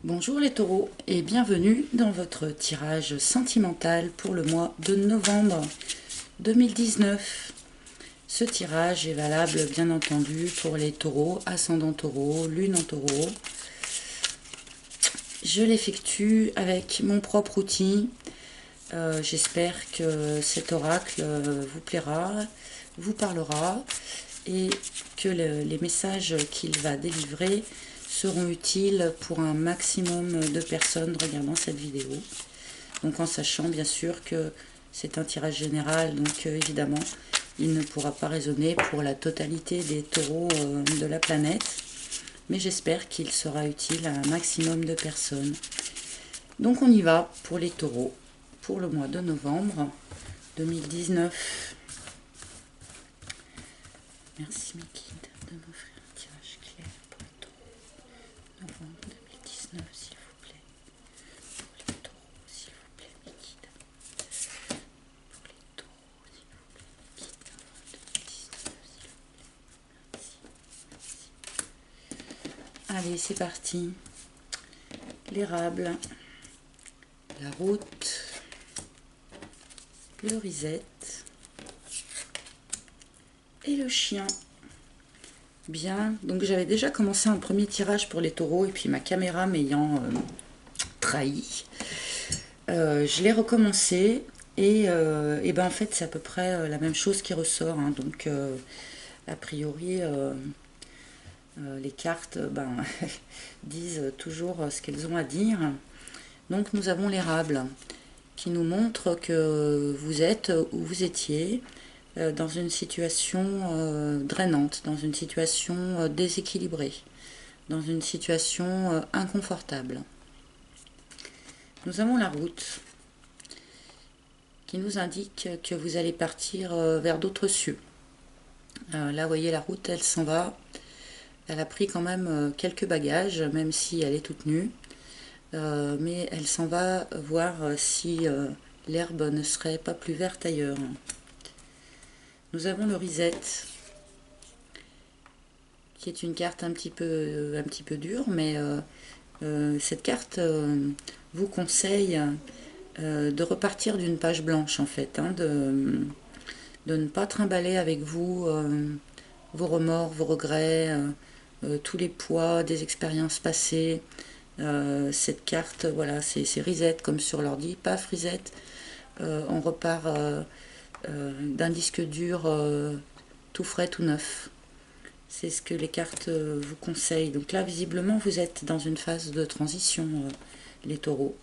Bonjour les taureaux et bienvenue dans votre tirage sentimental pour le mois de novembre 2019. Ce tirage est valable bien entendu pour les taureaux, ascendant taureau, lune en taureau. Je l'effectue avec mon propre outil. J'espère que cet oracle vous plaira, vous parlera et que les messages qu'il va délivrer seront utiles pour un maximum de personnes regardant cette vidéo. Donc en sachant bien sûr que c'est un tirage général, donc évidemment il ne pourra pas résonner pour la totalité des taureaux de la planète, mais j'espère qu'il sera utile à un maximum de personnes. Donc on y va pour les taureaux pour le mois de novembre 2019. Merci mes guides de m'offrir un tirage clair pour les taureaux. Novembre 2019, s'il vous plaît. Pour les taureaux, s'il vous plaît, mes guides. Pour les taureaux, s'il vous plaît, mes guides. Novembre 2019, s'il vous plaît. Merci. Allez, c'est parti. L'érable, la route, le risette et le chien. Bien, donc j'avais déjà commencé un premier tirage pour les taureaux et puis ma caméra m'ayant trahi, je l'ai recommencé et ben en fait c'est à peu près la même chose qui ressort, hein. Donc a priori les cartes disent toujours ce qu'elles ont à dire. Donc nous avons l'érable qui nous montre que vous êtes où vous étiez dans une situation drainante, dans une situation déséquilibrée, dans une situation inconfortable. Nous avons la route qui nous indique que vous allez partir vers d'autres cieux. Là, vous voyez, la route, elle s'en va. Elle a pris quand même quelques bagages, même si elle est toute nue. Mais elle s'en va voir si l'herbe ne serait pas plus verte ailleurs. Nous avons le risette, qui est une carte un petit peu dure, mais cette carte vous conseille de repartir d'une page blanche en fait, hein, de ne pas trimballer avec vous vos remords, vos regrets, tous les poids des expériences passées. Cette carte, voilà, c'est reset comme sur l'ordi, paf, reset. On repart d'un disque dur tout frais, tout neuf. C'est ce que les cartes vous conseillent. Donc là, visiblement, vous êtes dans une phase de transition, les taureaux.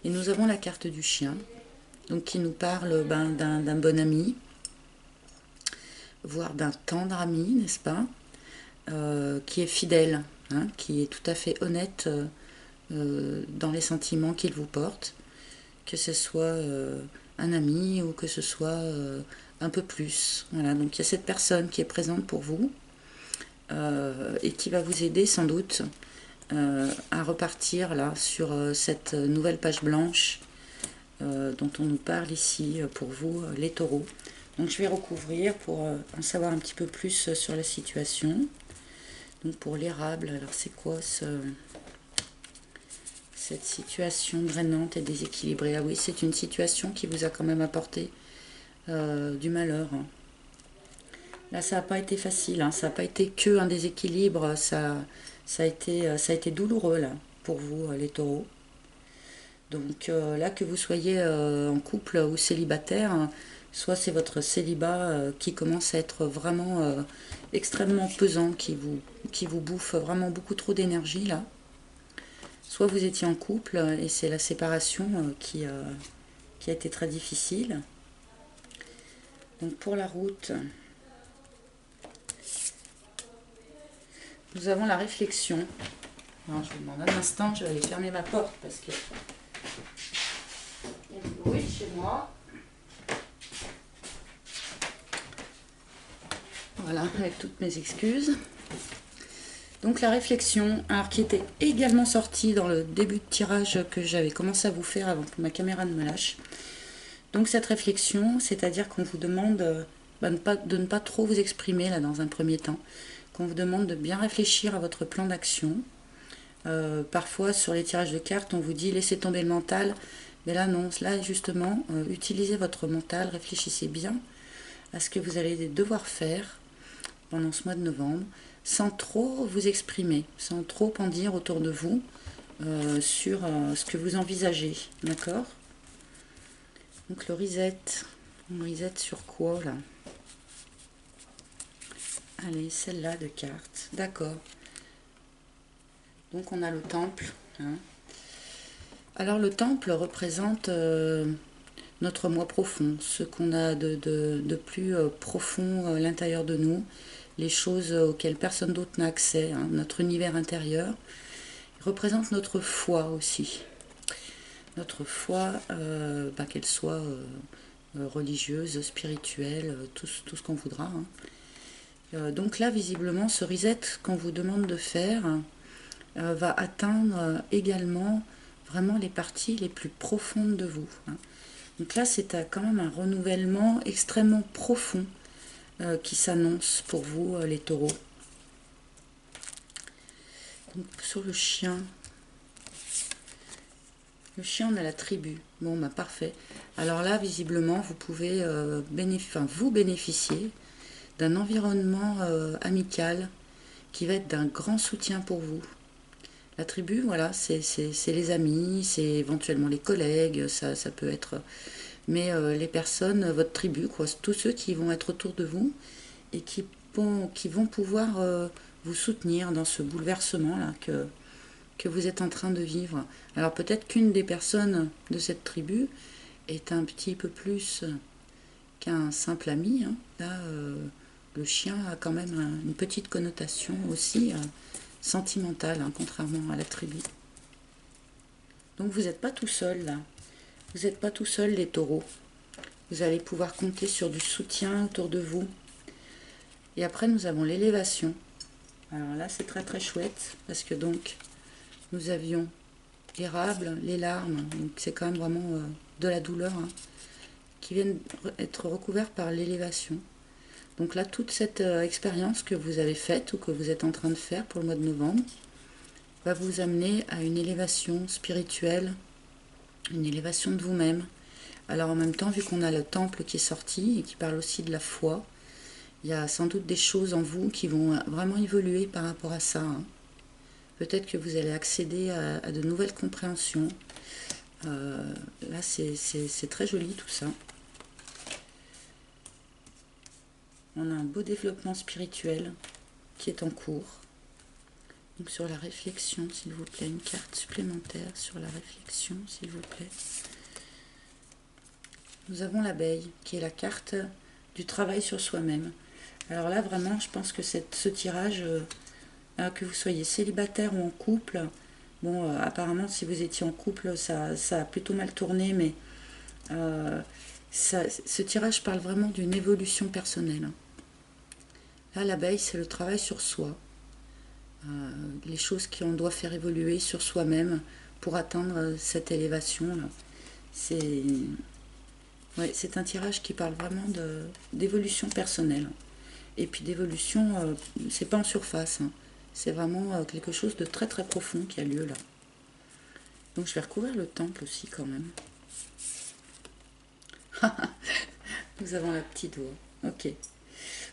Et nous avons la carte du chien, donc qui nous parle d'un bon ami, voire d'un tendre ami, n'est-ce pas, qui est fidèle, hein, qui est tout à fait honnête dans les sentiments qu'il vous porte, que ce soit un ami ou que ce soit un peu plus. Voilà, donc il y a cette personne qui est présente pour vous et qui va vous aider sans doute à repartir là sur cette nouvelle page blanche dont on nous parle ici pour vous, les taureaux. Donc je vais recouvrir pour en savoir un petit peu plus sur la situation. Donc pour l'érable, alors c'est quoi cette situation drainante et déséquilibrée? Ah oui, c'est une situation qui vous a quand même apporté du malheur. Là, ça n'a pas été facile, hein. Ça n'a pas été que un déséquilibre, ça a été douloureux là, pour vous, les taureaux. Donc là, que vous soyez en couple ou célibataire, hein, soit c'est votre célibat qui commence à être vraiment extrêmement pesant, qui vous bouffe vraiment beaucoup trop d'énergie là. Soit vous étiez en couple et c'est la séparation qui a été très difficile. Donc pour la route, nous avons la réflexion. Alors je vous demande un instant, je vais aller fermer ma porte parce que il y a du bruit chez moi. Voilà, avec toutes mes excuses. Donc la réflexion, alors qui était également sortie dans le début de tirage que j'avais commencé à vous faire avant que ma caméra ne me lâche. Donc cette réflexion, c'est-à-dire qu'on vous demande de ne pas trop vous exprimer là dans un premier temps, qu'on vous demande de bien réfléchir à votre plan d'action, Parfois, sur les tirages de cartes, on vous dit laissez tomber le mental. Mais là, non. Là, justement, utilisez votre mental, réfléchissez bien à ce que vous allez devoir faire pendant ce mois de novembre, sans trop vous exprimer, sans trop en dire autour de vous sur ce que vous envisagez. D'accord? Donc le reset. On reset sur quoi, là? Allez, celle-là de cartes. D'accord. Donc on a le temple. Hein. Alors le temple représente notre moi profond, ce qu'on a de plus profond à l'intérieur de nous, les choses auxquelles personne d'autre n'a accès, hein, notre univers intérieur. Il représente notre foi aussi. Notre foi, qu'elle soit religieuse, spirituelle, tout ce qu'on voudra. Hein. Donc là, visiblement, ce reset qu'on vous demande de faire va atteindre également vraiment les parties les plus profondes de vous. Hein. Donc là, c'est quand même un renouvellement extrêmement profond qui s'annonce pour vous, les taureaux. Donc, sur le chien, on a la tribu. Bon, bah parfait. Alors là, visiblement, vous pouvez vous bénéficier d'un environnement amical qui va être d'un grand soutien pour vous. La tribu, voilà, c'est les amis, c'est éventuellement les collègues, ça peut être... Mais les personnes, votre tribu, quoi, tous ceux qui vont être autour de vous et qui vont pouvoir vous soutenir dans ce bouleversement-là que vous êtes en train de vivre. Alors peut-être qu'une des personnes de cette tribu est un petit peu plus qu'un simple ami. Hein. Là, le chien a quand même une petite connotation aussi sentimentale, hein, contrairement à la tribu. Donc vous n'êtes pas tout seul là. Vous n'êtes pas tout seul les taureaux. Vous allez pouvoir compter sur du soutien autour de vous. Et après nous avons l'élévation. Alors là c'est très très chouette parce que donc nous avions l'érable, les larmes, donc c'est quand même vraiment de la douleur, hein, qui viennent être recouverts par l'élévation. Donc là, toute cette expérience que vous avez faite ou que vous êtes en train de faire pour le mois de novembre va vous amener à une élévation spirituelle, une élévation de vous-même. Alors en même temps, vu qu'on a le temple qui est sorti et qui parle aussi de la foi, il y a sans doute des choses en vous qui vont vraiment évoluer par rapport à ça. Hein. Peut-être que vous allez accéder à de nouvelles compréhensions. Là, c'est très joli tout ça. On a un beau développement spirituel qui est en cours. Donc sur la réflexion, s'il vous plaît, une carte supplémentaire sur la réflexion, s'il vous plaît. Nous avons l'abeille, qui est la carte du travail sur soi-même. Alors là, vraiment, je pense que ce tirage, que vous soyez célibataire ou en couple, bon, apparemment, si vous étiez en couple, ça a plutôt mal tourné, mais ce tirage parle vraiment d'une évolution personnelle. Là, l'abeille, c'est le travail sur soi. Les choses qu'on doit faire évoluer sur soi-même pour atteindre cette élévation. C'est un tirage qui parle vraiment d'évolution personnelle. Et puis d'évolution, c'est pas en surface. Hein. C'est vraiment quelque chose de très très profond qui a lieu là. Donc je vais recouvrir le temple aussi quand même. Nous avons la petite voix. Ok.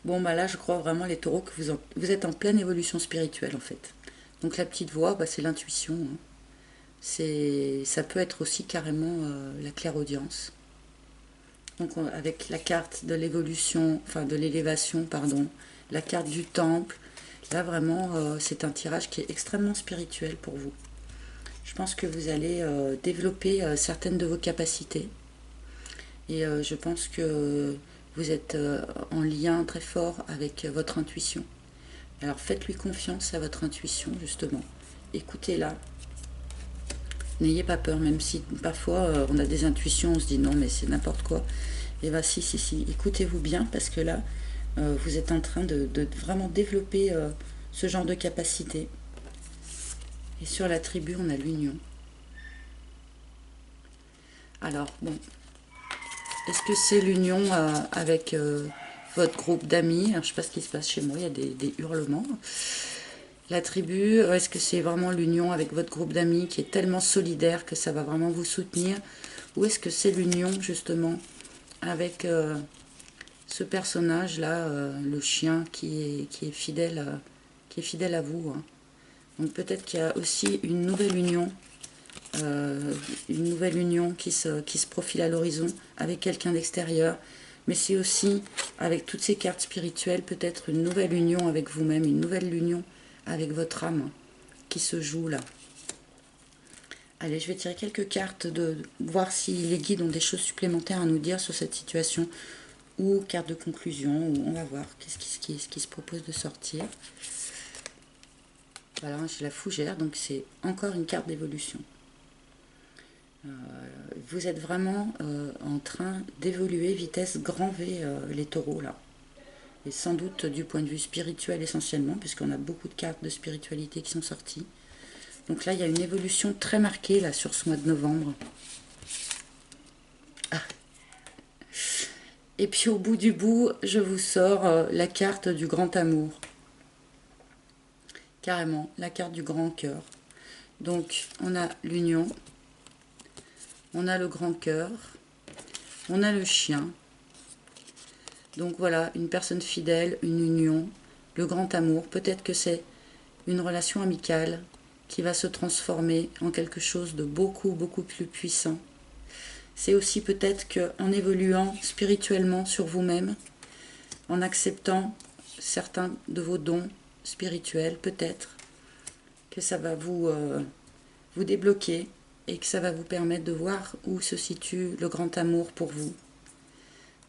Bon, bah là, je crois vraiment, les taureaux, que vous êtes en pleine évolution spirituelle, en fait. Donc la petite voix, bah, c'est l'intuition. Hein. Ça peut être aussi carrément la clairaudience. Donc avec la carte de l'évolution, enfin de l'élévation, pardon, la carte du temple, là vraiment, c'est un tirage qui est extrêmement spirituel pour vous. Je pense que vous allez développer certaines de vos capacités. Et je pense que vous êtes en lien très fort avec votre intuition. Alors faites-lui confiance à votre intuition, justement. Écoutez-la. N'ayez pas peur, même si parfois on a des intuitions, on se dit non, mais c'est n'importe quoi. Et bien si, écoutez-vous bien, parce que là, vous êtes en train de vraiment développer ce genre de capacité. Et sur la tribu, on a l'union. Alors, bon, est-ce que c'est l'union avec votre groupe d'amis? Alors, je ne sais pas ce qui se passe chez moi, il y a des hurlements. La tribu, est-ce que c'est vraiment l'union avec votre groupe d'amis qui est tellement solidaire que ça va vraiment vous soutenir? Ou est-ce que c'est l'union justement avec ce personnage-là, le chien qui est fidèle à vous, hein. Donc peut-être qu'il y a aussi une nouvelle union qui se profile à l'horizon avec quelqu'un d'extérieur. Mais c'est aussi, avec toutes ces cartes spirituelles, peut-être une nouvelle union avec vous-même, une nouvelle union avec votre âme qui se joue là. Allez, je vais tirer quelques cartes, de voir si les guides ont des choses supplémentaires à nous dire sur cette situation, ou carte de conclusion, ou on va voir ce qui se propose de sortir. Voilà, j'ai la fougère, donc c'est encore une carte d'évolution. Vous êtes vraiment en train d'évoluer vitesse grand V, les taureaux là. Et sans doute du point de vue spirituel essentiellement, puisqu'on a beaucoup de cartes de spiritualité qui sont sorties. Donc là, il y a une évolution très marquée là sur ce mois de novembre. Ah. Et puis au bout du bout, je vous sors la carte du grand amour. Carrément, la carte du grand cœur. Donc on a l'union, on a le grand cœur, on a le chien. Donc voilà, une personne fidèle, une union, le grand amour. Peut-être que c'est une relation amicale qui va se transformer en quelque chose de beaucoup, beaucoup plus puissant. C'est aussi peut-être qu'en évoluant spirituellement sur vous-même, en acceptant certains de vos dons spirituels, peut-être que ça va vous débloquer et que ça va vous permettre de voir où se situe le grand amour pour vous.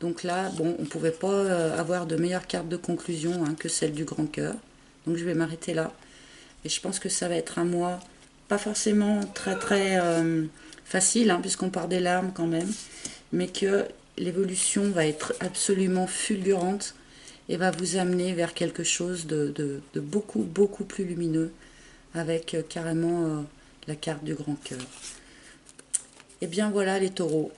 Donc là, bon, on ne pouvait pas avoir de meilleure carte de conclusion que celle du grand cœur. Donc je vais m'arrêter là. Et je pense que ça va être un mois pas forcément très très facile, puisqu'on part des larmes quand même, mais que l'évolution va être absolument fulgurante et va vous amener vers quelque chose de beaucoup beaucoup plus lumineux, avec carrément la carte du grand cœur. Et bien voilà les taureaux.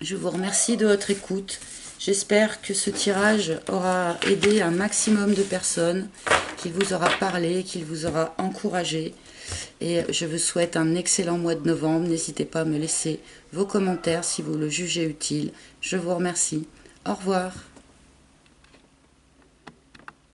Je vous remercie de votre écoute. J'espère que ce tirage aura aidé un maximum de personnes, qu'il vous aura parlé, qu'il vous aura encouragé. Et je vous souhaite un excellent mois de novembre. N'hésitez pas à me laisser vos commentaires si vous le jugez utile. Je vous remercie. Au revoir.